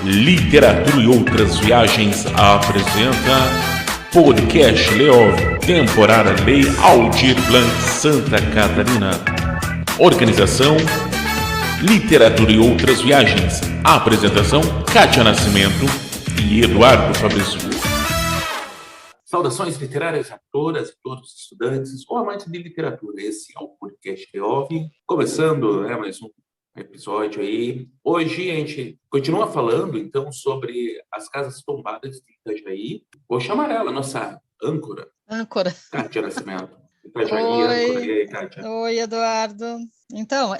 Literatura e Outras Viagens apresenta Podcast Leov, temporada Lei Aldir Blanc, Santa Catarina. Organização Literatura e Outras Viagens. Apresentação Kátia Nascimento e Eduardo Fabrício. Saudações literárias a todas e todos os estudantes ou amantes de literatura. Esse é o Podcast Leov, começando mais um episódio aí. Hoje a gente continua falando, então, sobre as casas tombadas de Itajaí. Vou chamar ela, nossa âncora. Kátia Nascimento. Itajaí, âncora. E aí, Kátia? Oi, Eduardo. Então,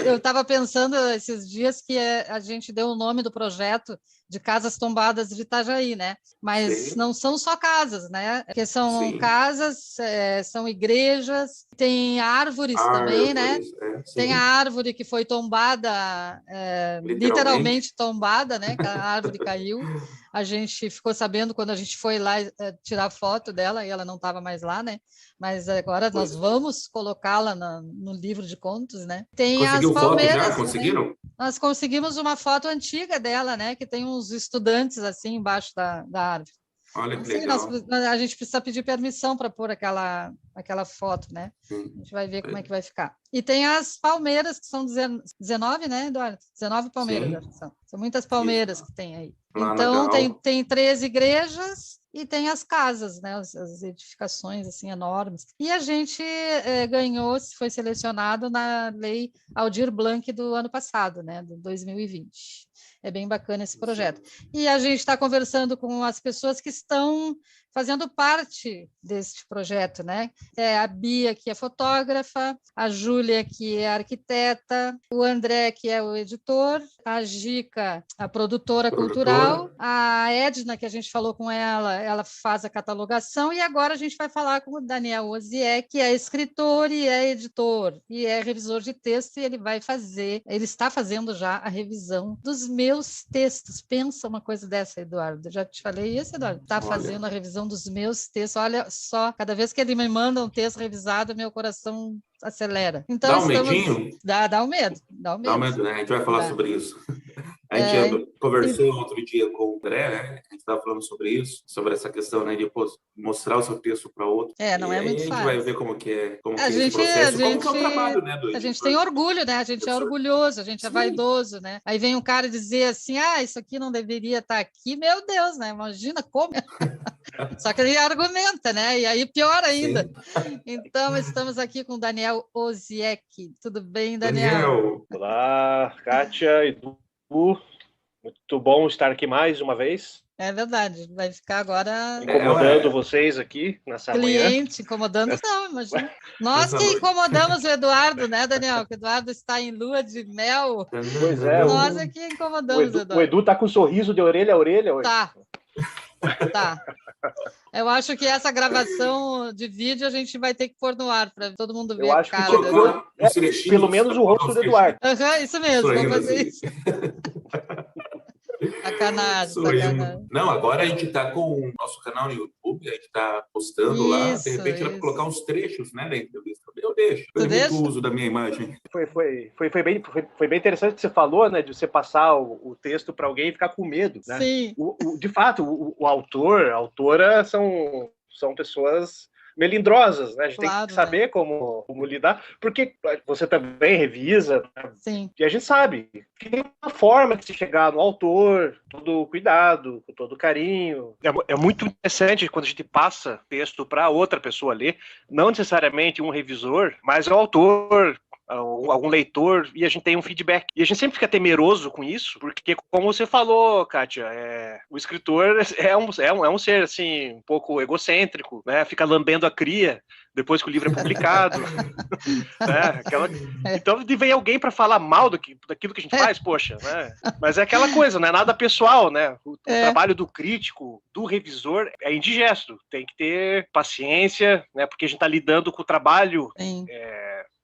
eu estava pensando esses dias que a gente deu o nome do projeto de Casas Tombadas de Itajaí, né? Mas Sim. Não são só casas, né? Porque são Sim. casas, são igrejas, tem árvores também, né? Tem a árvore que foi tombada, literalmente tombada, né? Que a árvore caiu. A gente ficou sabendo quando a gente foi lá tirar foto dela e ela não estava mais lá, né? Mas agora nós vamos colocá-la no livro de contos, né? Tem Conseguiu as palmeiras. Foto já? Conseguiram? Nós conseguimos uma foto antiga dela, né? Que tem uns estudantes assim embaixo da árvore. Olha que legal. A gente precisa pedir permissão para pôr aquela foto, né? Sim. A gente vai ver como é que vai ficar. E tem as palmeiras, que são 19, né, Eduardo? 19 palmeiras, acho que são. São muitas palmeiras que tem aí. Então, tem 13 igrejas e tem as casas, né? As edificações, assim, enormes. E a gente foi selecionado na Lei Aldir Blanc do ano passado, né? De 2020. É bem bacana esse projeto. E a gente está conversando com as pessoas que estão fazendo parte desse projeto, né? A Bia, que é fotógrafa, a Júlia, que é arquiteta, o André, que é o editor, a Gica, a produtora cultural, a Edna, que a gente falou com ela faz a catalogação, e agora a gente vai falar com o Daniel Oziek, que é escritor e é editor, e é revisor de texto, e ele está fazendo já a revisão dos meus textos. Pensa uma coisa dessa, Eduardo. Eu já te falei isso, Eduardo? Está fazendo a revisão dos meus textos. Olha só, cada vez que ele me manda um texto revisado, meu coração acelera. Então, dá um medinho? Dá um medo. Dá um medo, né? A gente vai falar sobre isso. A gente conversou outro dia com o André, né? A gente estava falando sobre isso, sobre essa questão, né, de mostrar o seu texto para outro. Não é muito fácil. A gente vai ver como que é esse processo, como que é o trabalho, né? A gente tem orgulho, né? A gente é orgulhoso, a gente é vaidoso, né? Aí vem um cara dizer assim, isso aqui não deveria estar aqui. Meu Deus, né? Imagina como... Só que ele argumenta, né? E aí pior ainda. Sim. Então, estamos aqui com o Daniel Oziek. Tudo bem, Daniel? Olá, Kátia, Edu. Muito bom estar aqui mais uma vez. É verdade, vai ficar agora... Incomodando vocês aqui nessa Cliente, incomodando não, imagina. Nós que incomodamos o Eduardo, né, Daniel? Que o Eduardo está em lua de mel. Pois é. Nós é que incomodamos o Eduardo. O Edu está com um sorriso de orelha a orelha hoje. Tá. Eu acho que essa gravação de vídeo a gente vai ter que pôr no ar para todo mundo ver. Eu acho que pelo menos o rosto do Eduardo. Isso mesmo, vamos fazer isso. Sacanagem. Não, agora a gente está com o nosso canal no YouTube, a gente está postando lá, de repente vai colocar uns trechos, né, da entrevista. Eu deixo, eu muito uso da minha imagem. Foi bem interessante o que você falou, né, de você passar o texto para alguém e ficar com medo, né? Sim. De fato, o autor, a autora são pessoas melindrosas, né? A gente tem que saber como lidar, porque você também revisa, né? Sim. E a gente sabe que tem uma forma de se chegar no autor, todo cuidado, com todo carinho. É muito interessante quando a gente passa texto para outra pessoa ler, não necessariamente um revisor, mas o autor, algum leitor, e a gente tem um feedback. E a gente sempre fica temeroso com isso, porque, como você falou, Kátia, o escritor é um ser, assim, um pouco egocêntrico, né? Fica lambendo a cria depois que o livro é publicado. Né? Então, vem alguém para falar mal daquilo que a gente faz, poxa, né? Mas é aquela coisa, não é nada pessoal, né? O trabalho do crítico, do revisor, é indigesto. Tem que ter paciência, né? Porque a gente está lidando com o trabalho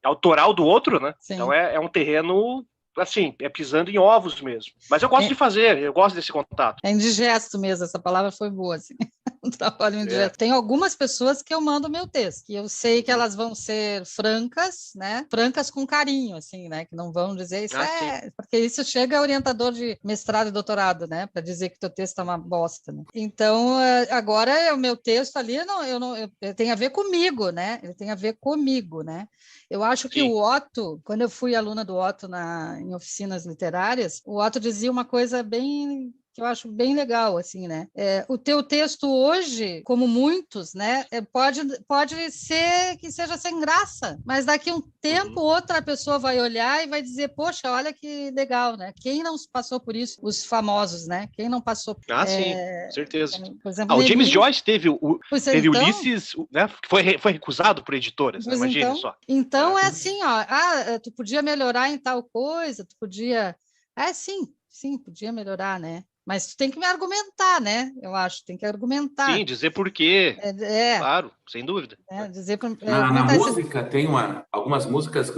autoral do outro, né? Sim. Então é um terreno, assim, pisando em ovos mesmo. Mas eu gosto de fazer, eu gosto desse contato. É indigesto mesmo, essa palavra foi boa, assim. um trabalho muito direto. Tem algumas pessoas que eu mando meu texto, que eu sei que elas vão ser francas, né? Francas com carinho, assim, né? Que não vão dizer isso porque isso chega a orientador de mestrado e doutorado, né? Para dizer que teu texto é uma bosta, né? Então, agora o meu texto ali tem a ver comigo, né? Ele tem a ver comigo, né? Eu acho que o Otto, quando eu fui aluna do Otto em oficinas literárias, o Otto dizia uma coisa que eu acho bem legal, assim, né? O teu texto hoje, como muitos, né, pode ser que seja sem graça, mas daqui a um tempo outra pessoa vai olhar e vai dizer, poxa, olha que legal, né? Quem não passou por isso? Os famosos, né? Quem não passou... sim, com certeza. Por exemplo, o James Joyce teve então, Ulisses, né? Que foi recusado por editoras, né? Imagina só. Então é assim, ó, tu podia melhorar em tal coisa, tu podia... Sim, podia melhorar, né? Mas tu tem que me argumentar, né? Eu acho, tem que argumentar. Sim, dizer por quê. Claro, sem dúvida. Na música, tem algumas músicas que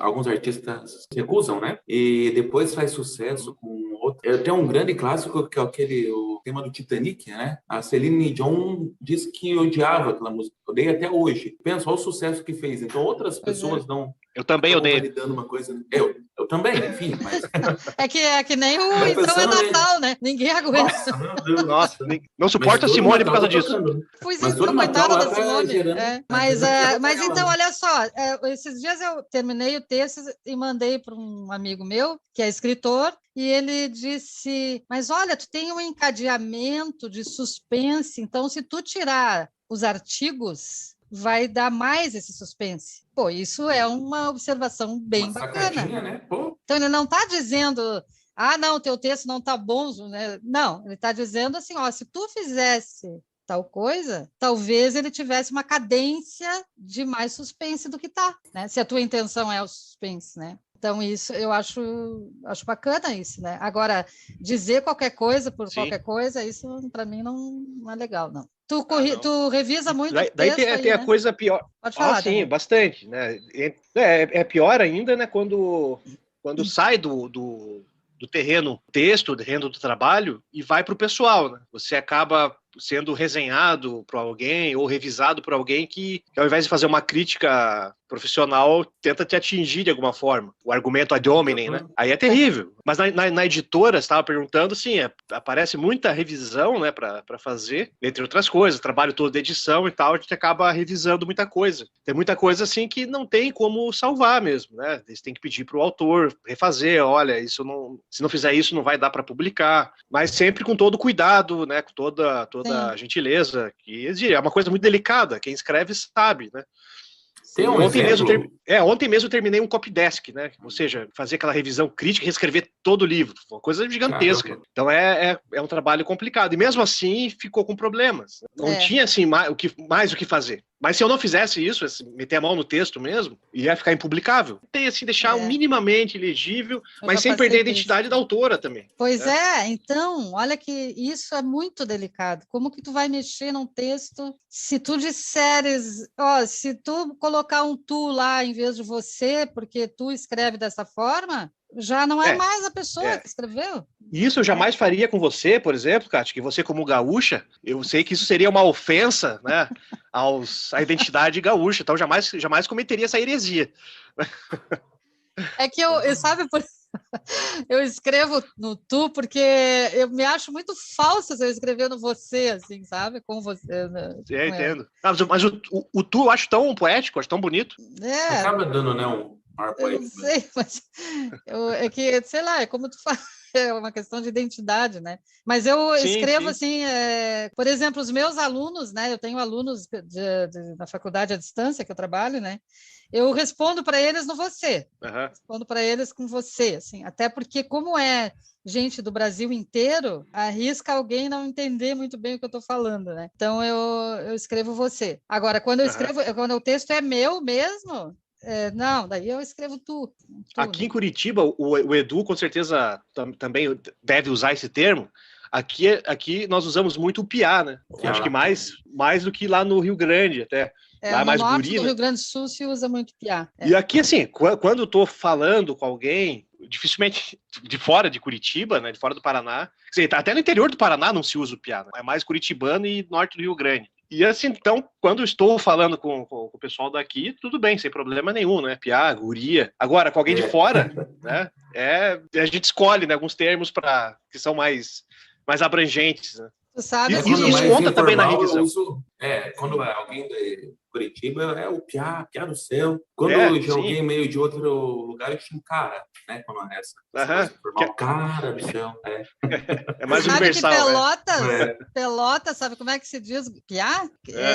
alguns artistas recusam, né? E depois faz sucesso com outro. Tem um grande clássico que é o tema do Titanic, né? A Celine Dion diz que odiava aquela música. Odeia até hoje. Pensa, olha o sucesso que fez. Então outras pessoas não... Eu também odeio. Uma coisa, né? Eu também, enfim, mas... É que nem o Então é Natal, né? Ninguém aguenta. Nossa, meu Deus. Nossa, não suporta a Simone por causa disso. Pois então, coitada da Simone. Mas então, olha só, esses dias eu terminei o texto e mandei para um amigo meu, que é escritor, e ele disse, mas olha, tu tem um encadeamento de suspense, então se tu tirar os artigos... vai dar mais esse suspense. Pô, isso é uma observação bem bacana. Né? Pô. Então, ele não está dizendo, não, teu texto não está bom, né? Não, ele está dizendo assim, se tu fizesse tal coisa, talvez ele tivesse uma cadência de mais suspense do que está, né? Se a tua intenção é o suspense, né? Então, isso eu acho bacana isso, né? Agora, dizer qualquer coisa por qualquer coisa, isso para mim não é legal, não. Tu revisa muito daí texto tem aí, a né? coisa pior. Pode falar, sim, bastante, né? É pior ainda, né? Quando sai do terreno texto, do terreno do trabalho e vai para o pessoal, né? Você acaba sendo resenhado por alguém ou revisado por alguém que ao invés de fazer uma crítica profissional, tenta te atingir de alguma forma. O argumento ad hominem, né? Aí é terrível. Mas na editora, você estava perguntando, sim, aparece muita revisão, né, para fazer, entre outras coisas, trabalho todo de edição e tal, a gente acaba revisando muita coisa. Tem muita coisa, assim, que não tem como salvar mesmo, né? Você tem que pedir para o autor refazer, olha, se não fizer isso, não vai dar para publicar. Mas sempre com todo cuidado, né, com toda a gentileza, que é uma coisa muito delicada, quem escreve sabe, né? Ontem mesmo eu terminei um copydesk, né? Ou seja, fazer aquela revisão crítica e reescrever todo o livro. Uma coisa gigantesca. Então é um trabalho complicado. E mesmo assim ficou com problemas. Não tinha assim mais o que fazer. Mas se eu não fizesse isso, meter a mão no texto mesmo, ia ficar impublicável. Tem assim, deixar minimamente legível, mas sem perder a identidade da autora também. Pois então, olha que isso é muito delicado. Como que tu vai mexer num texto se tu disseres, se tu colocar um tu lá em vez de você, porque tu escreve dessa forma, já não é mais a pessoa que escreveu. Isso eu jamais faria com você, por exemplo, Kátia, que você como gaúcha, eu sei que isso seria uma ofensa, né, à identidade gaúcha, então jamais cometeria essa heresia. É que eu escrevo no tu porque eu me acho muito falsa se eu escrever no você, assim, sabe? Com você. Né? Entendo. Mas o tu eu acho tão poético, acho tão bonito. Acaba dando, né, eu não sei, mas é que, sei lá, é como tu fala, é uma questão de identidade, né? Mas eu escrevo assim, por exemplo, os meus alunos, né? Eu tenho alunos na faculdade à distância que eu trabalho, né? Eu respondo para eles no você, respondo para eles com você, assim, até porque como é gente do Brasil inteiro, arrisca alguém não entender muito bem o que eu estou falando, né? Então eu escrevo você. Agora, quando o texto é meu mesmo, não, daí eu escrevo tu. Aqui em Curitiba, o Edu com certeza também deve usar esse termo. Aqui nós usamos muito o piá, né? Acho que mais do que lá no Rio Grande, até. Lá no mais norte guri, do Rio Grande do Sul se usa muito piá. E aqui, assim, quando eu tô falando com alguém, dificilmente de fora de Curitiba, né, de fora do Paraná, quer dizer, até no interior do Paraná não se usa o piá, é mais curitibano e norte do Rio Grande. E assim, então, quando eu estou falando com o pessoal daqui, tudo bem, sem problema nenhum, né? Piá, guria. Agora, com alguém de fora, né? A gente escolhe, né, alguns termos que são mais abrangentes, né? Tu sabe isso conta também na revisão. Quando é alguém de Curitiba, é o piá do céu. Quando já alguém meio de outro lugar, eu chamo cara, né? Quando é essa formal, cara do céu. É mais sabe universal, que Pelotas, Pelotas, sabe como é que se diz piá?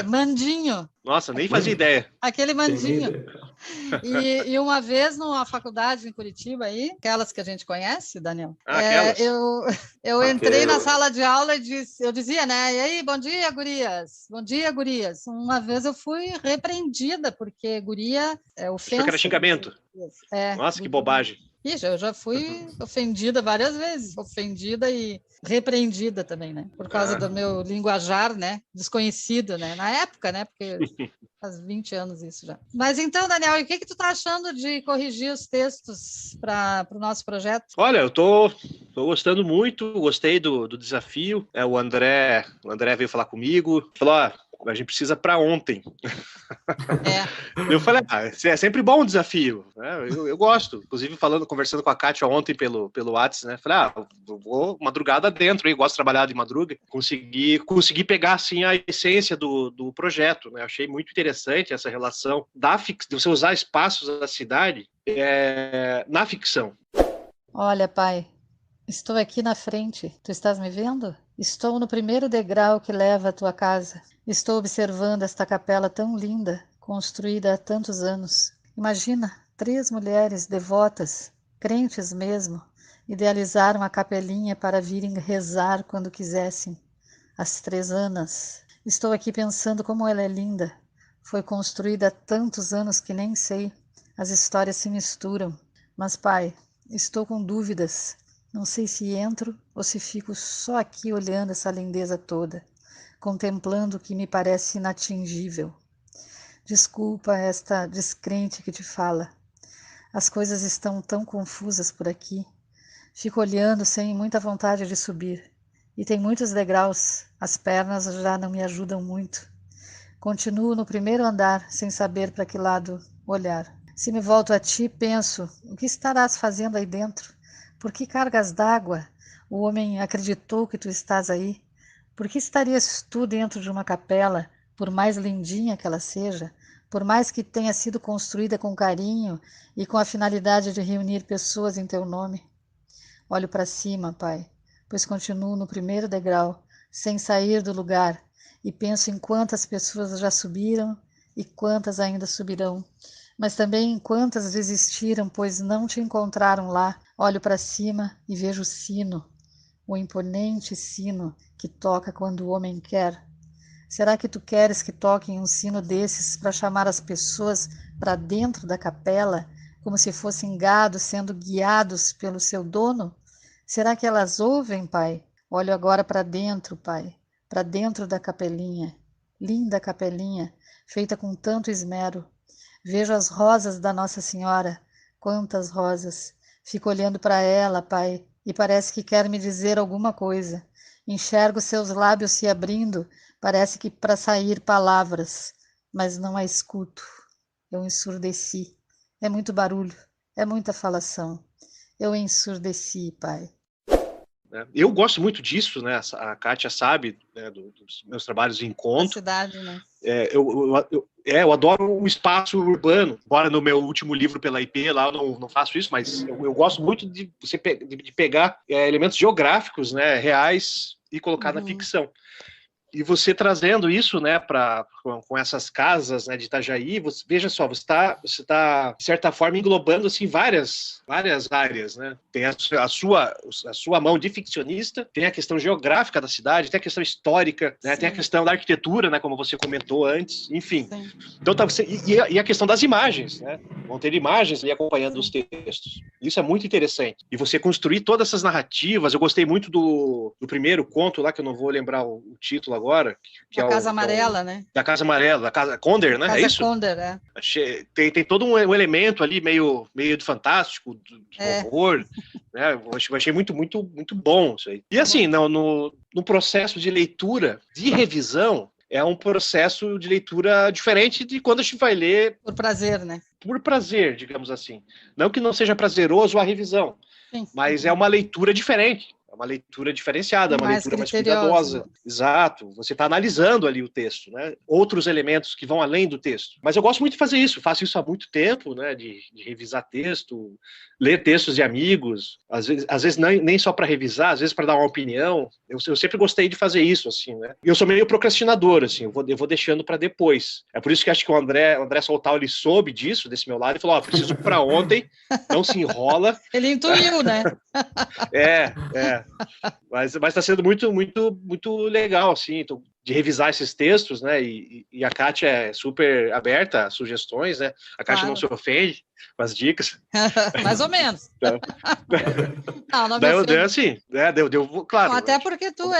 Mandinho. Nossa, nem fazia ideia. Aquele mandinho. E uma vez numa faculdade em Curitiba aí, aquelas que a gente conhece, Daniel, eu entrei na sala de aula e eu dizia, né? E aí, bom dia, gurias. Bom dia, gurias. Uma vez eu fui repreendida, porque guria é ofensa. Isso que era xingamento. Nossa, que bobagem. Ixi, eu já fui ofendida várias vezes, ofendida e repreendida também, né? Por causa do meu linguajar, né? Desconhecido, né? Na época, né? Porque faz 20 anos isso já. Mas então, Daniel, e o que tu tá achando de corrigir os textos para o nosso projeto? Olha, eu tô gostando muito, gostei do desafio. O André veio falar comigo, falou, a gente precisa para ontem. Eu falei, é sempre bom o desafio, né? Eu gosto. Inclusive, conversando com a Kátia ontem pelo WhatsApp, né? Falei, eu vou madrugada dentro, eu gosto de trabalhar de madruga. Consegui pegar, assim, a essência do projeto, né? Achei muito interessante essa relação de você usar espaços da cidade na ficção. Olha, pai, estou aqui na frente. Tu estás me vendo? Estou no primeiro degrau que leva à tua casa. Estou observando esta capela tão linda, construída há tantos anos. Imagina, 3 mulheres devotas, crentes mesmo, idealizaram a capelinha para virem rezar quando quisessem. As 3 Anas. Estou aqui pensando como ela é linda. Foi construída há tantos anos que nem sei. As histórias se misturam. Mas, pai, estou com dúvidas. Não sei se entro ou se fico só aqui olhando essa lindeza toda, contemplando o que me parece inatingível. Desculpa esta descrente que te fala. As coisas estão tão confusas por aqui. Fico olhando sem muita vontade de subir. E tem muitos degraus, as pernas já não me ajudam muito. Continuo no primeiro andar, sem saber para que lado olhar. Se me volto a ti, penso, o que estarás fazendo aí dentro? Por que cargas d'água? O homem acreditou que tu estás aí. Por que estarias tu dentro de uma capela, por mais lindinha que ela seja, por mais que tenha sido construída com carinho e com a finalidade de reunir pessoas em teu nome? Olho para cima, pai, pois continuo no primeiro degrau, sem sair do lugar, e penso em quantas pessoas já subiram e quantas ainda subirão. Mas também em quantas desistiram, pois não te encontraram lá. Olho para cima e vejo o sino, o imponente sino que toca quando o homem quer. Será que tu queres que toquem um sino desses para chamar as pessoas para dentro da capela, como se fossem gados sendo guiados pelo seu dono? Será que elas ouvem, pai? Olho agora para dentro, pai, para dentro da capelinha. Linda capelinha, feita com tanto esmero. Vejo as rosas da Nossa Senhora. Quantas rosas! Fico olhando para ela, pai, e parece que quer me dizer alguma coisa. Enxergo seus lábios se abrindo, parece que para sair palavras, mas não a escuto. Eu ensurdeci. É muito barulho, é muita falação. Eu ensurdeci, pai. Eu gosto muito disso, né? A Kátia sabe, né, dos meus trabalhos de encontro. Na cidade, né? Eu adoro o espaço urbano. Embora no meu último livro pela IP lá eu não faço isso, mas eu gosto muito de pegar elementos geográficos, né, reais e colocar na ficção. E você trazendo isso, né, com essas casas, né, de Itajaí, veja só, você está de certa forma englobando assim várias áreas, né? Tem a sua mão de ficcionista, tem a questão geográfica da cidade, tem a questão histórica, né? Tem a questão da arquitetura, né, como você comentou antes, enfim. Sim. Então e a questão das imagens, né? Vão ter imagens ali acompanhando os textos. Isso é muito interessante. E você construir todas essas narrativas. Eu gostei muito do primeiro conto lá, que eu não vou lembrar o título agora, que é a Casa Amarela, né? Da Casa Amarela, a Casa Conder, né? Casa É isso? Conder, é. Tem todo um elemento ali meio de fantástico, de horror, né? Eu achei muito, muito, muito bom isso aí. E assim, no processo de leitura, de revisão, é um processo de leitura diferente de quando a gente vai ler... Por prazer, né? Por prazer, digamos assim. Não que não seja prazeroso a revisão, Sim. mas é uma leitura diferente. É uma leitura diferenciada, uma leitura mais cuidadosa. Exato. Você está analisando ali o texto, né? Outros elementos que vão além do texto. Mas eu gosto muito de fazer isso. Faço isso há muito tempo, né? De revisar texto, ler textos de amigos. Às vezes nem só para revisar, às vezes para dar uma opinião. Eu sempre gostei de fazer isso, assim, né? E eu sou meio procrastinador, assim. Eu vou deixando para depois. É por isso que acho que o André Soltal, ele soube disso, desse meu lado, e falou, preciso para ontem, não se enrola. Ele intuiu, né? Mas está sendo muito, muito, muito legal, assim, de revisar esses textos, né? E a Kátia é super aberta a sugestões, né? A Kátia não se ofende com as dicas. Mais ou menos. Então, deu assim, deu claro. Não, até porque tu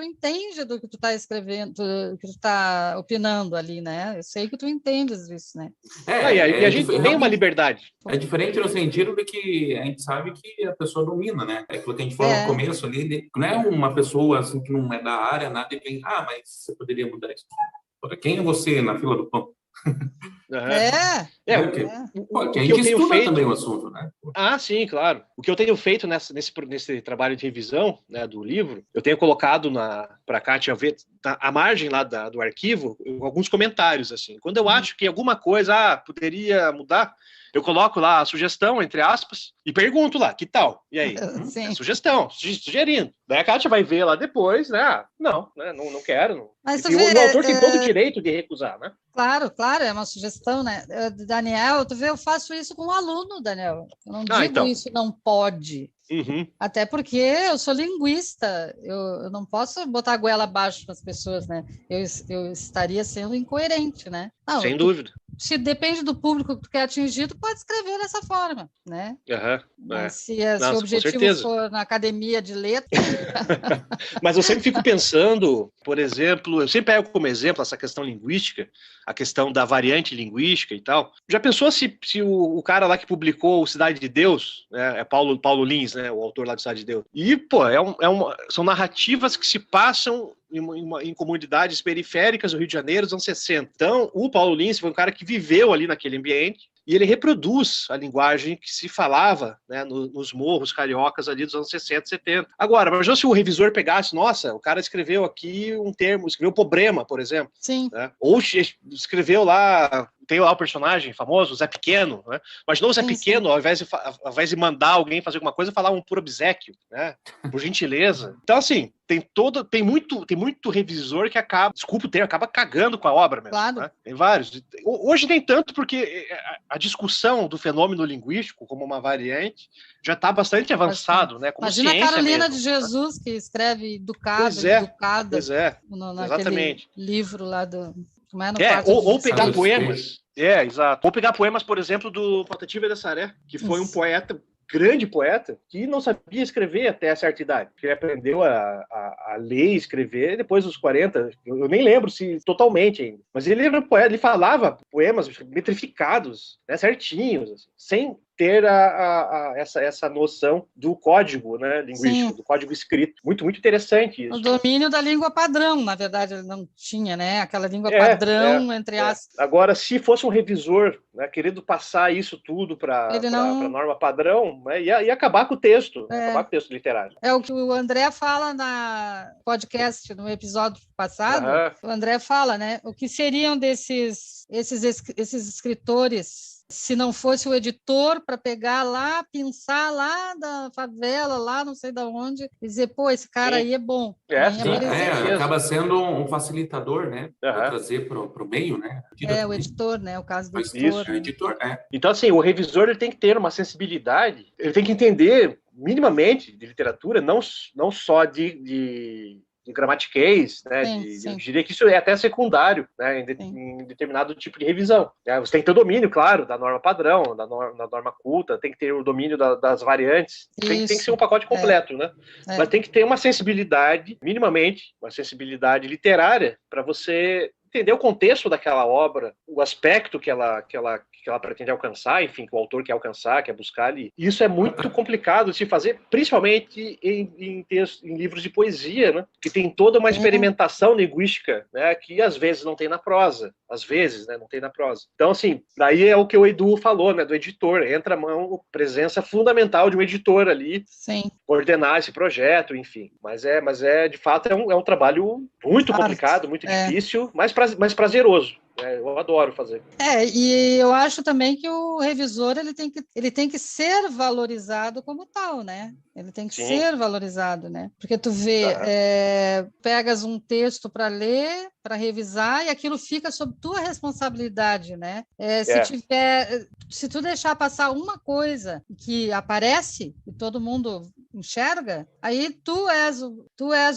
entende do que tu está escrevendo, do que tu está opinando ali, né? Eu sei que tu entendes isso, né? E a gente tem uma liberdade. É diferente no sentido de que a gente sabe que a pessoa domina, né? É aquilo que a gente falou no começo ali, não é uma pessoa assim que não é da área, nada, e vem, mas você poderia mudar isso. Quem é você na fila do pão? Porque a gente estuda também o assunto, né? Sim, claro. O que eu tenho feito nesse trabalho de revisão, né, do livro, eu tenho colocado para a Kátia ver à margem lá do arquivo alguns comentários, assim. Quando eu acho que alguma coisa poderia mudar, eu coloco lá a sugestão, entre aspas, e pergunto lá, que tal? E aí? Sugestão, sugerindo. Daí a Kátia vai ver lá depois, né? Não quero. Mas o autor tem todo o direito de recusar, né? Claro, é uma sugestão, né? Daniel, tu vê, eu faço isso com um aluno, Daniel. Eu não digo isso não pode. Uhum. Até porque eu sou linguista, eu não posso botar a goela abaixo para as pessoas, né? Eu estaria sendo incoerente, né? Não, sem dúvida. Se depende do público que tu quer atingir, tu pode escrever dessa forma, né? Mas se o objetivo for na academia de letras... Mas eu sempre fico pensando, por exemplo, eu sempre pego como exemplo essa questão linguística, a questão da variante linguística e tal. Já pensou se o cara lá que publicou o Cidade de Deus, né, é Paulo Lins, né, o autor lá de Cidade de Deus, e, são narrativas que se passam em comunidades periféricas do Rio de Janeiro dos anos 60. Então, o Paulo Lins foi um cara que viveu ali naquele ambiente e ele reproduz a linguagem que se falava, né, nos morros cariocas ali dos anos 60, 70. Agora, imagina se o revisor pegasse, nossa, o cara escreveu aqui um termo, escreveu problema, por exemplo. Sim. Né? Ou escreveu lá, tem lá o personagem famoso, o Zé Pequeno, né? Imaginou o Zé Pequeno, ao invés de mandar alguém fazer alguma coisa, falar um por obséquio, né? Por gentileza. Então, assim, tem muito revisor que acaba cagando com a obra mesmo. Claro. Né? Tem vários. Hoje nem tanto, porque a discussão do fenômeno linguístico como uma variante já está bastante avançado, né? Como imagina a Carolina mesmo, de Jesus, que escreve educada, exatamente. Livro lá do... Como é, no ou pegar poemas. Exato. Ou pegar poemas, por exemplo, do Patativa da Saré, que foi um poeta, grande poeta, que não sabia escrever até certa idade. Ele aprendeu a ler e escrever depois dos 40. Eu nem lembro se totalmente ainda. Mas ele era poeta, ele falava poemas metrificados, né, certinhos, assim, sem ter essa noção do código, né, linguístico, do código escrito. Muito, muito interessante isso. O domínio da língua padrão, na verdade, ele não tinha, né? Aquela língua padrão, entre aspas. Agora, se fosse um revisor, né, querendo passar isso tudo para a norma padrão, né, ia acabar com o texto, acabar com o texto literário. É o que o André fala na podcast, no episódio passado. O André fala, né? O que seriam esses escritores se não fosse o editor para pegar lá, pensar lá da favela, lá não sei de onde, e dizer, esse cara aí é bom. Acaba sendo um facilitador, né? Para trazer para o meio, né? O editor, né? O caso do editor. Isso, o editor, Então, assim, o revisor ele tem que ter uma sensibilidade, ele tem que entender minimamente de literatura, não só de gramatiquês, né? Eu diria que isso é até secundário, né? Em determinado tipo de revisão. Né? Você tem que ter o domínio, claro, da norma padrão, da norma culta, tem que ter o domínio das variantes, tem que ser um pacote completo, né? Mas tem que ter uma sensibilidade, minimamente, uma sensibilidade literária para você entender o contexto daquela obra, o aspecto que ela pretende alcançar, enfim, que o autor quer alcançar, quer buscar ali. E isso é muito complicado de se fazer, principalmente em livros de poesia, né? Que tem toda uma experimentação linguística, né? Que às vezes não tem na prosa. Às vezes, né? Não tem na prosa. Então, assim, daí é o que o Edu falou, né? Do editor. Entra a presença fundamental de um editor ali. Sim. Coordenar esse projeto, enfim. Mas de fato, é um trabalho muito complicado, muito difícil, mas prazeroso. Eu adoro fazer. E eu acho também que o revisor ele tem que ser valorizado como tal, né? Ele tem que ser valorizado, né? Porque tu vê, pegas um texto para ler, para revisar, e aquilo fica sob tua responsabilidade, né? Se tu deixar passar uma coisa que aparece e todo mundo enxerga, aí tu és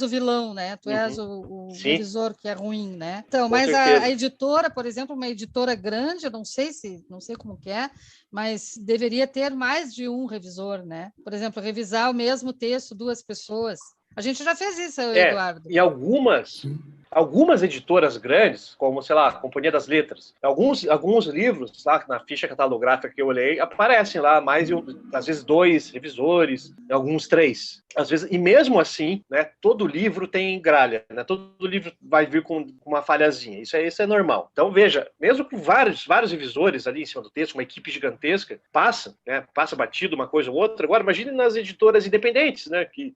o vilão, né? Tu és o revisor que é ruim, né? Então, mas a editora, por exemplo, uma editora grande, eu não sei como que é, mas deveria ter mais de um revisor, né? Por exemplo, revisar o mesmo texto, 2 pessoas. A gente já fez isso, Eduardo. E algumas editoras grandes, como, sei lá, a Companhia das Letras, alguns livros, lá na ficha catalográfica que eu olhei, aparecem lá mais de, às vezes, 2 revisores, alguns 3. Às vezes, e mesmo assim, né, todo livro tem gralha, né, todo livro vai vir com uma falhazinha, isso é normal. Então, veja, mesmo com vários revisores ali em cima do texto, uma equipe gigantesca, passa batido uma coisa ou outra. Agora, imagine nas editoras independentes, né, que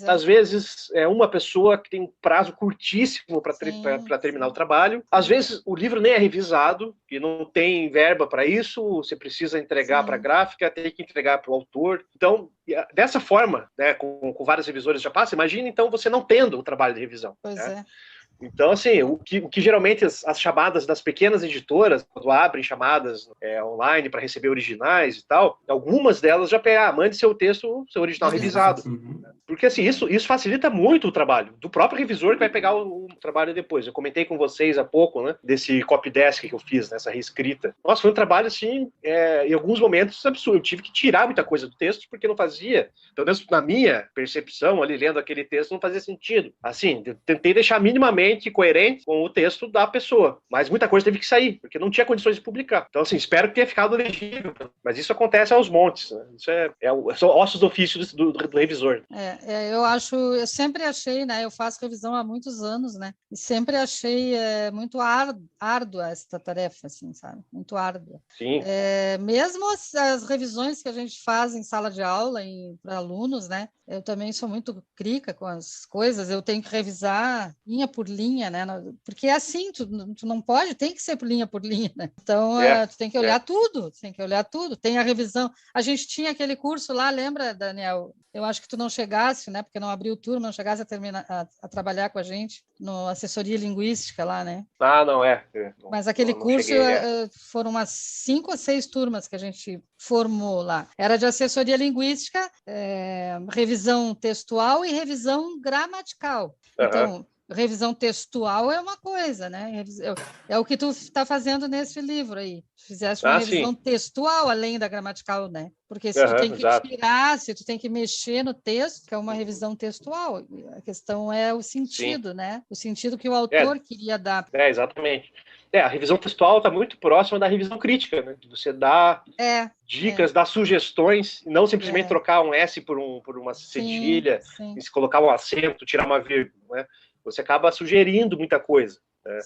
às vezes é uma pessoa que tem um prazo curtíssimo para terminar o trabalho. Às vezes o livro nem é revisado, e não tem verba para isso, você precisa entregar para a gráfica, tem que entregar para o autor. Então, dessa forma, né, com vários revisores já passa, imagina então você não tendo o trabalho de revisão. Então, assim, o que geralmente as chamadas das pequenas editoras, quando abrem chamadas online para receber originais e tal, algumas delas já pegam, mande seu texto, seu original revisado. Porque, assim, isso facilita muito o trabalho do próprio revisor que vai pegar o trabalho depois. Eu comentei com vocês há pouco, né, desse copydesk que eu fiz, nessa reescrita. Nossa, foi um trabalho, assim, em alguns momentos absurdo. Eu tive que tirar muita coisa do texto porque não fazia, pelo menos na minha percepção, ali lendo aquele texto, não fazia sentido. Assim, eu tentei deixar minimamente coerente com o texto da pessoa, mas muita coisa teve que sair, porque não tinha condições de publicar. Então, assim, espero que tenha ficado legível, mas isso acontece aos montes, né? Isso são ossos do ofício do revisor. Eu sempre achei, né, eu faço revisão há muitos anos, né, e sempre achei muito árdua essa tarefa, assim, sabe, muito árdua. Sim. Mesmo as revisões que a gente faz em sala de aula para alunos, né, eu também sou muito crica com as coisas, eu tenho que revisar linha por linha, né? Porque é assim, tu não pode, tem que ser linha por linha, né? Então, tu tem que olhar tudo, tem a revisão. A gente tinha aquele curso lá, lembra, Daniel? Eu acho que tu não chegasse, né? Porque não abriu o turno, não chegasse a trabalhar com a gente no assessoria linguística lá, né? Não, Mas aquele curso foram umas 5 ou 6 turmas que a gente formou lá. Era de assessoria linguística, revisão textual e revisão gramatical. Então, revisão textual é uma coisa, né? É o que tu está fazendo nesse livro aí. Fizeste uma revisão textual além da gramatical, né? Porque se tu tem que tirar, se tu tem que mexer no texto, que é uma revisão textual, a questão é o sentido, né? O sentido que o autor queria dar. Exatamente. A revisão textual está muito próxima da revisão crítica, né? Você dá dicas, dá sugestões, não simplesmente trocar um S por uma cedilha, e se colocar um acento, tirar uma vírgula, né? Você acaba sugerindo muita coisa. Né?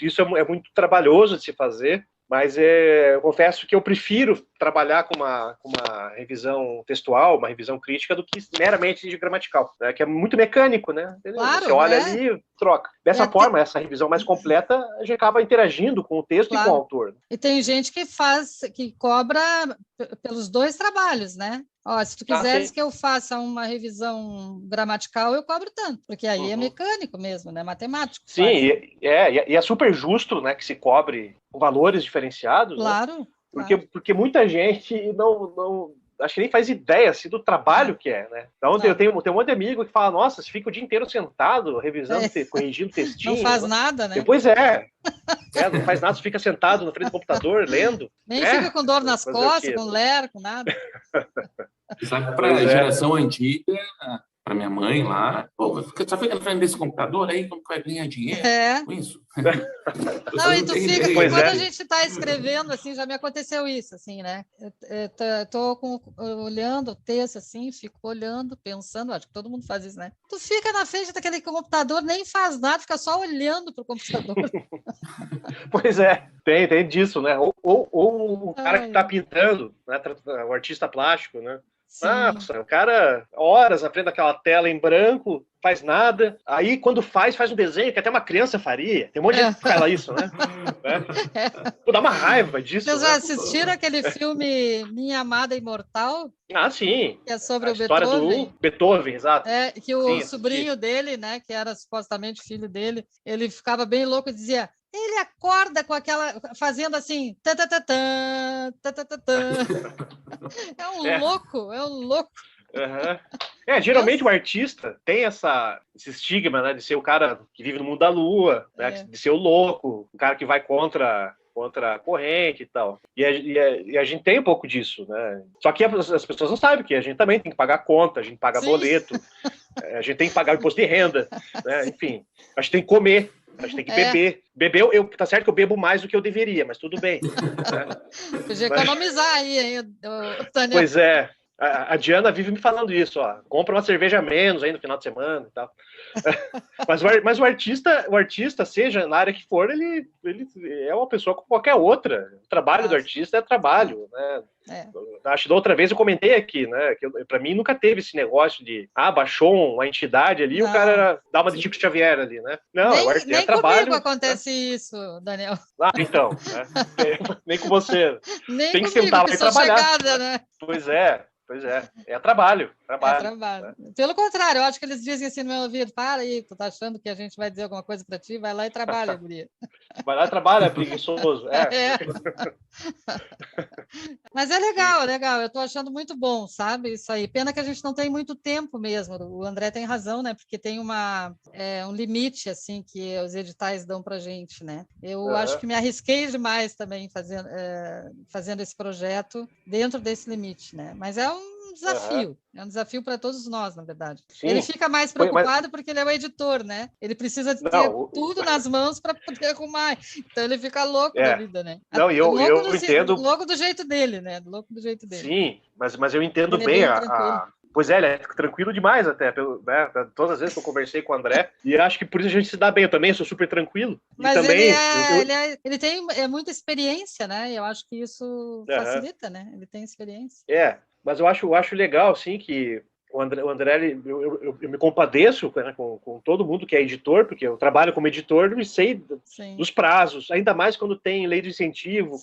Isso é muito trabalhoso de se fazer, mas eu confesso que eu prefiro trabalhar com uma revisão textual, uma revisão crítica, do que meramente de gramatical, né? Que é muito mecânico, né? Claro, você olha ali e troca. Dessa forma, essa revisão mais completa, a gente acaba interagindo com o texto e com o autor. E tem gente que cobra pelos 2 trabalhos, né? Se tu quiseres que eu faça uma revisão gramatical, eu cobro tanto, porque aí é mecânico mesmo, né? Matemático. Sim, e é super justo, né, que se cobre valores diferenciados. Claro. Né? Porque muita gente não acho que nem faz ideia assim, do trabalho que é, né? Então eu tenho um monte de amigo que fala, nossa, você fica o dia inteiro sentado, revisando, corrigindo textinho. Não faz nada, né? Depois não faz nada, você fica sentado na frente do computador, lendo. Nem fica com dor nas costas, com ler, com nada. Sabe, para a geração antiga, para minha mãe lá. Pô, só fica na frente desse computador aí, como que vai ganhar dinheiro com isso? Não, e tu fica, Pois quando é. a gente está escrevendo, assim, já me aconteceu isso, assim, né? Estou olhando o texto, assim, fico olhando, pensando, acho que todo mundo faz isso, né? Tu fica na frente daquele computador, nem faz nada, fica só olhando para o computador. Pois é, tem disso, né? Ou o cara que está Ai. pintando, né? O artista plástico, né? Sim. Nossa, o cara, horas na frente daquela tela em branco, faz nada. Aí, quando faz um desenho que até uma criança faria. Tem um monte de gente que fala isso, né? Pô, dá uma raiva disso, Vocês né? já assistiram aquele filme Minha Amada Imortal? Ah, sim. Que é sobre A o história Beethoven? do Beethoven, exato. É, que o Sim, sobrinho dele, né, que era supostamente filho dele, ele ficava bem louco e dizia: ele acorda com aquela, fazendo assim, tã. É um louco. Uhum. Geralmente o artista tem esse estigma, né, de ser o cara que vive no mundo da lua, né, de ser o louco, o cara que vai contra a corrente e tal. E a gente tem um pouco disso, né? Só que as pessoas não sabem que a gente também tem que pagar conta, a gente paga boleto, a gente tem que pagar o imposto de renda, né? Enfim, a gente tem que comer. A gente tem que beber. Beber, tá certo que eu bebo mais do que eu deveria, mas tudo bem. Né? Podia economizar aí, hein, Daniel? Pois é. A Diana vive me falando isso, ó. Compra uma cerveja a menos aí no final de semana e tal. Mas o artista, seja na área que for, ele é uma pessoa como qualquer outra. O trabalho do artista é trabalho, né? Acho que da outra vez eu comentei aqui, né? Que para mim nunca teve esse negócio de baixou uma entidade ali, o cara dá uma de Chico Xavier ali, né? Não, nem trabalho. Comigo acontece isso, Daniel. Ah, então, né? Nem com você. Nem tem que comigo, sentar lá e trabalhar. Chegada, né? Pois é. É trabalho. Né? Pelo contrário, eu acho que eles dizem assim no meu ouvido: para aí, tu tá achando que a gente vai dizer alguma coisa para ti? Vai lá e trabalha, guria. Vai lá e trabalha, preguiçoso. Mas é legal. Eu tô achando muito bom, sabe? Isso aí. Pena que a gente não tem muito tempo mesmo. O André tem razão, né? Porque tem um limite, assim, que os editais dão pra gente, né? Eu acho que me arrisquei demais também fazendo esse projeto dentro desse limite, né? Mas é um desafio. É um desafio para todos nós, na verdade. Sim. Ele fica mais preocupado porque ele é o editor, né? Ele precisa ter tudo nas mãos para poder arrumar. Então ele fica louco da vida, né? Não, eu entendo. Louco do jeito dele, né? Louco do jeito dele. Sim, mas eu entendo bem Pois ele é tranquilo demais até, né? Todas as vezes que eu conversei com o André, e acho que por isso a gente se dá bem, eu também sou super tranquilo. Mas também, ele tem muita experiência, né? E eu acho que isso facilita, né? Ele tem experiência. Mas eu acho legal, assim, que o André eu me compadeço, né, com todo mundo que é editor, porque eu trabalho como editor e sei dos prazos, ainda mais quando tem lei de incentivo,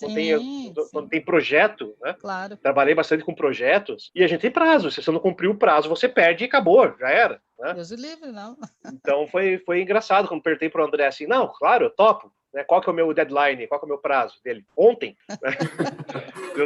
quando tem projeto, né? Claro. Trabalhei bastante com projetos, e a gente tem prazo, se você não cumprir o prazo, você perde e acabou, já era. Né? Deus o livre, não. Então foi engraçado quando perguntei para o André assim, não, claro, eu topo. Qual que é o meu deadline? Qual que é o meu prazo dele? Ontem.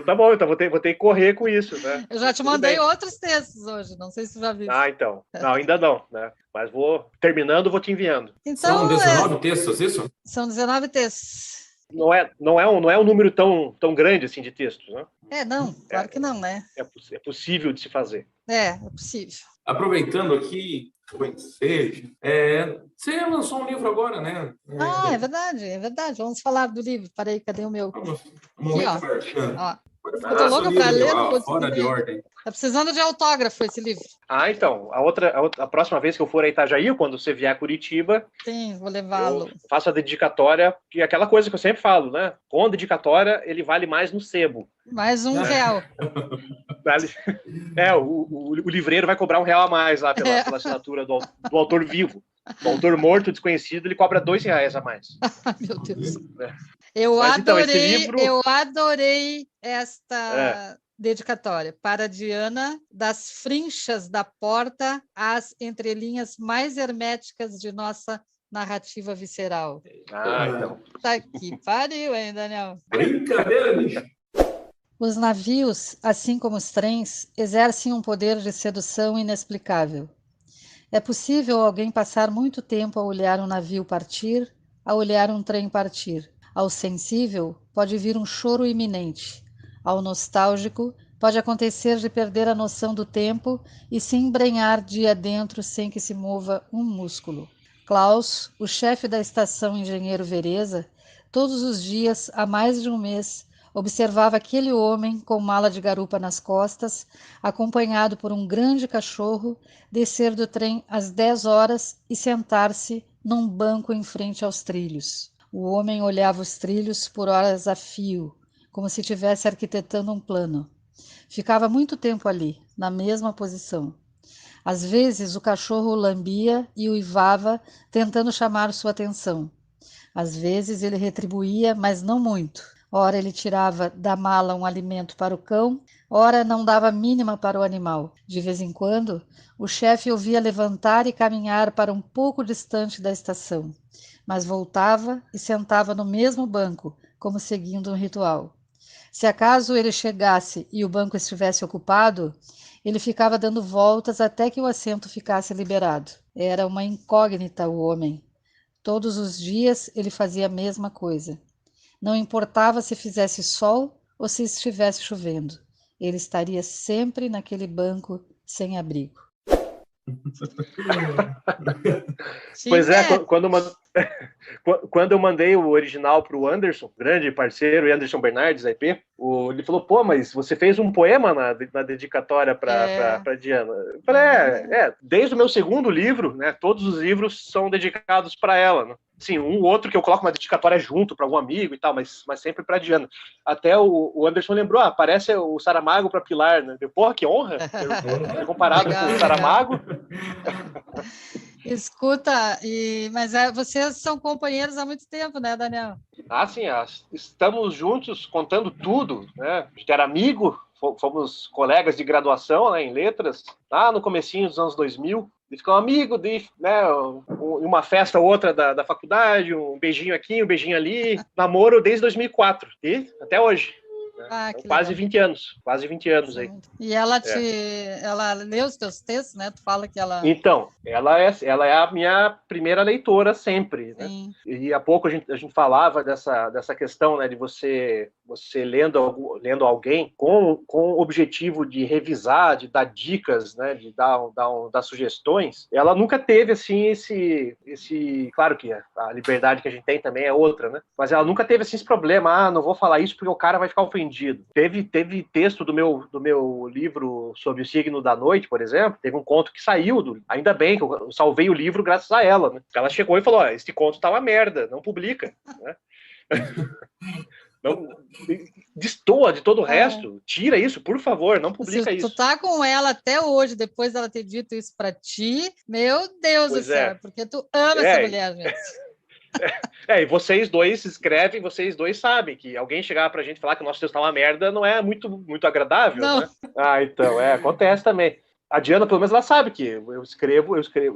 Tá bom, então vou ter que correr com isso, né? Eu já te mandei outros textos hoje, não sei se você já viu. Ah, então. Não, ainda não, né? Mas vou te enviando. Então, são 19 textos, isso? São 19 textos. Não é um número tão grande assim de textos, né? Não, claro que não, né? É possível de se fazer. É possível. Aproveitando aqui o ensejo, você lançou um livro agora, né? É verdade. Vamos falar do livro. Parei, cadê o meu? Momento ó. Eu tô louca para ler, não consigo fora de ordem. Tá precisando de autógrafo esse livro. Ah, então. A próxima vez que eu for a Itajaí, quando você vier a Curitiba... Sim, vou levá-lo. Faço a dedicatória, que é aquela coisa que eu sempre falo, né? Com a dedicatória, ele vale mais no sebo. Mais R$1. O livreiro vai cobrar R$1 a mais lá pela assinatura do autor vivo. Do autor morto, desconhecido, ele cobra R$2 a mais. Meu Deus. Eu adorei esta dedicatória para Diana, das frinchas da porta às entrelinhas mais herméticas de nossa narrativa visceral. Então. Tá aqui, pariu, hein, Daniel? Brincadeira, bicho. Os navios, assim como os trens, exercem um poder de sedução inexplicável. É possível alguém passar muito tempo a olhar um navio partir, a olhar um trem partir. Ao sensível, pode vir um choro iminente. Ao nostálgico, Pode acontecer de perder a noção do tempo e se embrenhar dia dentro sem que se mova um músculo. Klaus, o chefe da estação Engenheiro Vereza, todos os dias, há mais de um mês, observava aquele homem com mala de garupa nas costas, acompanhado por um grande cachorro, descer do trem às 10 horas e sentar-se num banco em frente aos trilhos. O homem olhava os trilhos por horas a fio, como se estivesse arquitetando um plano. Ficava muito tempo ali, na mesma posição. Às vezes o cachorro o lambia e uivava, tentando chamar sua atenção. Às vezes ele retribuía, mas não muito. Ora ele tirava da mala um alimento para o cão, ora não dava mínima para o animal. De vez em quando, o chefe o via levantar e caminhar para um pouco distante da estação, mas voltava e sentava no mesmo banco, como seguindo um ritual. Se acaso ele chegasse e o banco estivesse ocupado, ele ficava dando voltas até que o assento ficasse liberado. Era uma incógnita o homem. Todos os dias ele fazia a mesma coisa. Não importava se fizesse sol ou se estivesse chovendo. Ele estaria sempre naquele banco sem abrigo. Pois é, quando eu mandei o original para o Anderson, grande parceiro, Anderson Bernardes, IP, ele falou, pô, mas você fez um poema na dedicatória para Diana. Eu falei, desde o meu segundo livro, né, todos os livros são dedicados para ela, né? Sim, um outro que eu coloco uma dedicatória junto para algum amigo e tal, mas sempre para Diana. Até o Anderson lembrou, parece o Saramago para Pilar, né? Porra, que honra! Comparado legal, com o Saramago. Escuta, mas vocês são companheiros há muito tempo, né, Daniel? Sim, estamos juntos contando tudo, né? A gente era amigo, fomos colegas de graduação, né, em letras, lá no comecinho dos anos 2000. E ficou amigo, né, uma festa ou outra da faculdade, um beijinho aqui, um beijinho ali. Namoro desde 2004 e até hoje. Quase 20 anos. Quase 20 anos aí. E ela lê os teus textos, né? Tu fala que ela... Então, ela é a minha primeira leitora sempre, né? E há pouco a gente falava dessa questão, né, de você lendo alguém com o objetivo de revisar, de dar dicas, né, de dar sugestões. Ela nunca teve, assim, esse... Claro que a liberdade que a gente tem também é outra, né? Mas ela nunca teve, assim, esse problema. Não vou falar isso porque o cara vai ficar ofendido. Teve texto do meu livro sobre o signo da noite, por exemplo. Teve um conto que saiu, ainda bem que eu salvei o livro graças a ela, né? Ela chegou e falou, esse conto tá uma merda, não publica, né? Não, destoa de todo o resto, tira isso, por favor, não publica isso. Tu tá com ela até hoje, depois dela ter dito isso pra ti, meu Deus do céu, porque tu ama essa mulher mesmo. E vocês dois escrevem, vocês dois sabem que alguém chegar pra gente falar que o nosso texto tá uma merda não é muito, muito agradável, né? Então, acontece também. A Diana, pelo menos, ela sabe que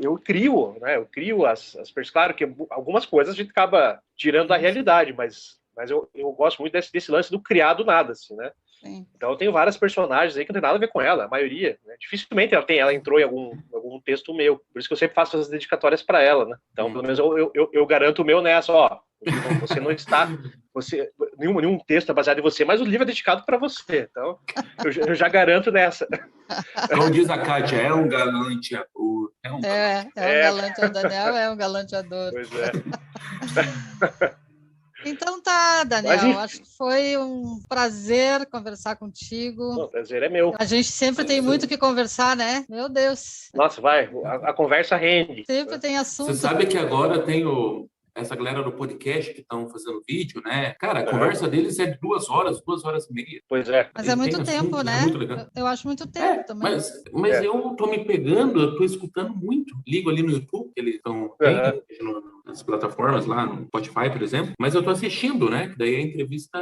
eu crio, né? Eu crio as personagens. Claro que algumas coisas a gente acaba tirando da realidade, mas eu gosto muito desse lance do criar do nada, assim, né? Sim. Então eu tenho várias personagens aí que não tem nada a ver com ela, a maioria, né? Dificilmente ela entrou em algum texto meu, por isso que eu sempre faço as dedicatórias para ela, né? Então pelo menos eu garanto o meu nessa, você não está, nenhum texto é baseado em você, mas o livro é dedicado para você, então eu já garanto nessa. Como diz a Kátia, é um galanteador. Um galanteador, Daniel é um galanteador. Pois é. Então tá, Daniel, acho que foi um prazer conversar contigo. O prazer é meu. A gente sempre tem muito o que conversar, né? Meu Deus. Nossa, a conversa rende. Sempre tem assunto. Você sabe que agora tem essa galera do podcast que estão fazendo vídeo, né? Cara, a conversa deles é de 2 horas, 2 horas e meia. Pois é. Mas é muito tempo, né? É muito legal. Eu acho muito tempo também. Mas eu tô me pegando, eu tô escutando muito. Ligo ali no YouTube, que eles estão nas plataformas lá, no Spotify, por exemplo. Mas eu tô assistindo, né? Que daí é entrevista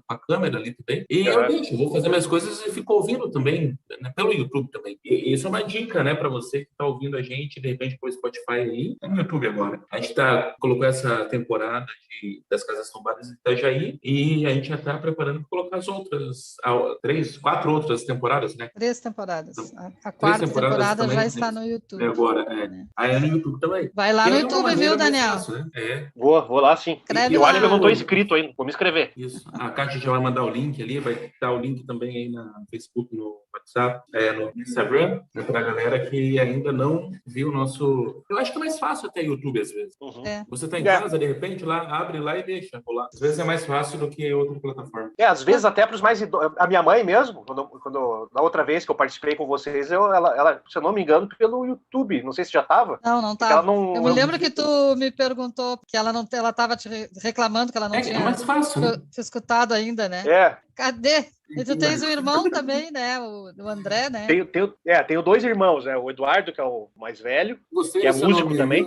com a câmera ali também. E eu vou fazer minhas coisas e fico ouvindo também, né, pelo YouTube também. E isso é uma dica, né? Pra você que tá ouvindo a gente, de repente, por Spotify aí, no YouTube agora. A gente colocou essa temporada das Casas Tombadas de Itajaí e a gente já está preparando para colocar as outras 4 outras temporadas, né? 3 temporadas. A 4ª temporada já está no YouTube. Agora, Aí é no YouTube. também. Vai lá no YouTube, viu, Daniel? Fácil, né? Vou lá sim. Eu acho que eu não estou inscrito ainda, vou me inscrever. Isso. A Kátia já vai mandar o link ali, vai estar o link também aí no Facebook, no WhatsApp, no Instagram, né, para a galera que ainda não viu o nosso... Eu acho que é mais fácil até YouTube, às vezes. Você está em casa, de repente, lá, abre lá e deixa rolar. Às vezes é mais fácil do que outra plataforma. Às vezes até para os mais idosos. A minha mãe mesmo, quando da outra vez que eu participei com vocês, ela, se eu não me engano, pelo YouTube. Não sei se já estava. Não estava. Eu me lembro que tu me perguntou que ela estava te reclamando que ela não tinha mais fácil, né? escutado ainda, né? Cadê? E tu tens um irmão também, né? O André, né? Tenho 2 irmãos, né? O Eduardo, que é o mais velho, que é músico também.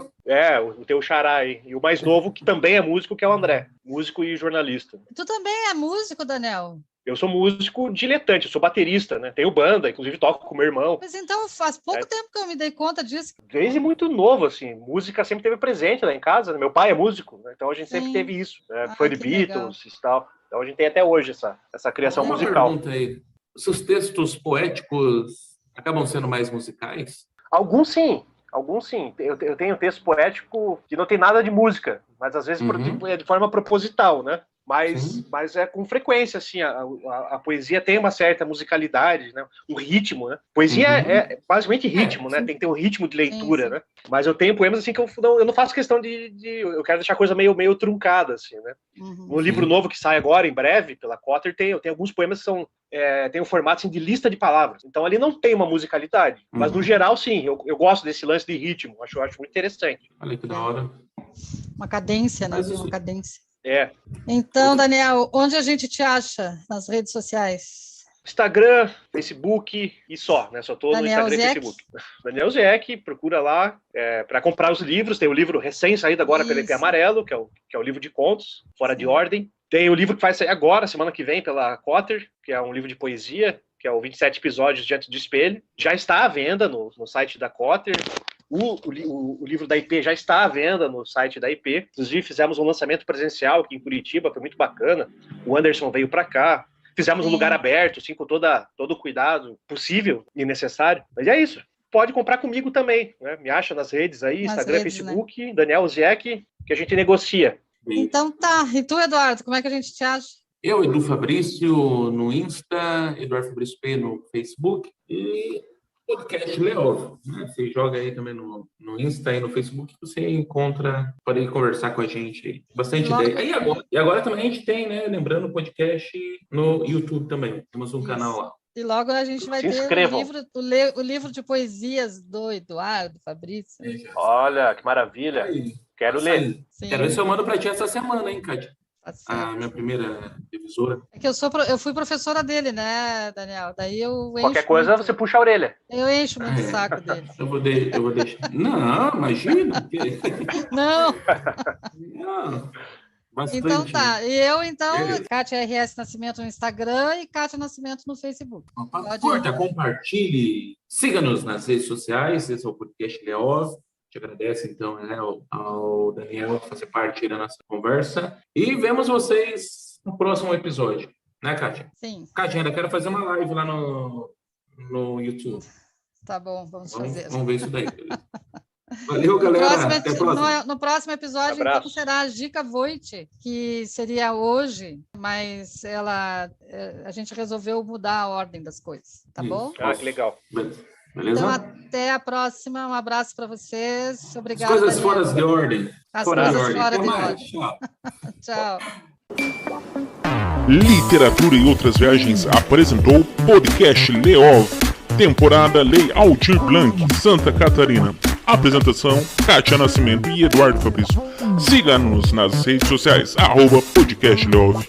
O teu xará aí. E o mais novo, que também é músico, que é o André. Músico e jornalista. Tu também é músico, Daniel? Eu sou músico diletante, eu sou baterista, né? Tenho banda, inclusive toco com meu irmão. Mas então faz pouco tempo que eu me dei conta disso. Desde muito novo, assim. Música sempre teve presente lá em casa, né? Meu pai é músico, né? Então a gente sempre teve isso, né? Fã de Beatles e tal. Então a gente tem até hoje essa criação musical. Pergunta aí. Seus textos poéticos acabam sendo mais musicais? Alguns sim. Eu tenho texto poético que não tem nada de música, mas às vezes é de forma proposital, né? Mas é com frequência, assim, a poesia tem uma certa musicalidade, né? Um ritmo, né? Poesia é basicamente ritmo, né? Tem que ter um ritmo de leitura, né? Mas eu tenho poemas, assim, que eu não faço questão eu quero deixar a coisa meio truncada, assim, né? No livro novo que sai agora, em breve, pela Cotter, eu tenho alguns poemas que são... tem um formato assim, de lista de palavras. Então ali não tem uma musicalidade. Mas no geral, sim, eu gosto desse lance de ritmo. Acho muito interessante. Olha que da hora. Uma cadência, né? Uma cadência. Então, Daniel, onde a gente te acha nas redes sociais? Instagram, Facebook e só, né? Só tô no Instagram e Facebook. Daniel Zeck, procura lá para comprar os livros. Tem o livro recém-saído agora pelo EP Amarelo, que é o livro de contos, Fora de Ordem. Tem o livro que vai sair agora, semana que vem, pela Cotter, que é um livro de poesia, que é o 27 episódios diante do espelho. Já está à venda no site da Cotter. O livro da IP já está à venda no site da IP. Inclusive, fizemos um lançamento presencial aqui em Curitiba, foi muito bacana. O Anderson veio para cá. Fizemos um lugar aberto, assim, com todo o cuidado possível e necessário. Mas é isso. Pode comprar comigo também, né? Me acha nas redes aí, Instagram, Facebook, né? Daniel Zeck, que a gente negocia. Então tá. E tu, Eduardo, como é que a gente te acha? Eu, Edu Fabrício, no Insta, Eduardo Fabrício P no Facebook e Podcast Leov. Você joga aí também no Insta e no Facebook, você encontra, pode conversar com a gente aí. Bastante ideia. E agora também a gente tem, né? Lembrando, o podcast no YouTube também. Temos um canal lá. E logo a gente vai ter o livro de poesias do Eduardo Fabrício. Olha, que maravilha. Quero ler. Quero ver se eu mando para ti essa semana, hein, Kátia? A minha primeira revisora. É que eu fui professora dele, né, Daniel? Daí eu qualquer coisa você puxa a orelha. Eu encho muito o saco dele. Eu vou deixar. Não, imagina. Não. Bastante. Então tá. E eu, Kátia RS Nascimento no Instagram e Kátia Nascimento no Facebook. Curta, compartilhe, siga-nos nas redes sociais. Esse é o Podcast Leov. Te agradeço, então, ao Daniel fazer parte da nossa conversa. E vemos vocês no próximo episódio. Né, Kátia? Sim. Kátia, ainda quero fazer uma live lá no YouTube. Tá bom, vamos fazer. Vamos ver isso daí. Valeu, galera. No próximo episódio, então, será a Gica Voit, que seria hoje, mas a gente resolveu mudar a ordem das coisas. Tá bom? Que legal. Beleza. Então, até a próxima. Um abraço para vocês. Obrigada. As coisas fora de ordem. As coisas fora de ordem. Tchau. Literatura e Outras Viagens apresentou Podcast Leov, temporada Lei Aldir Blanc, Santa Catarina. Apresentação, Kátia Nascimento e Eduardo Fabrício. Siga-nos nas redes sociais, @Podcast Leov.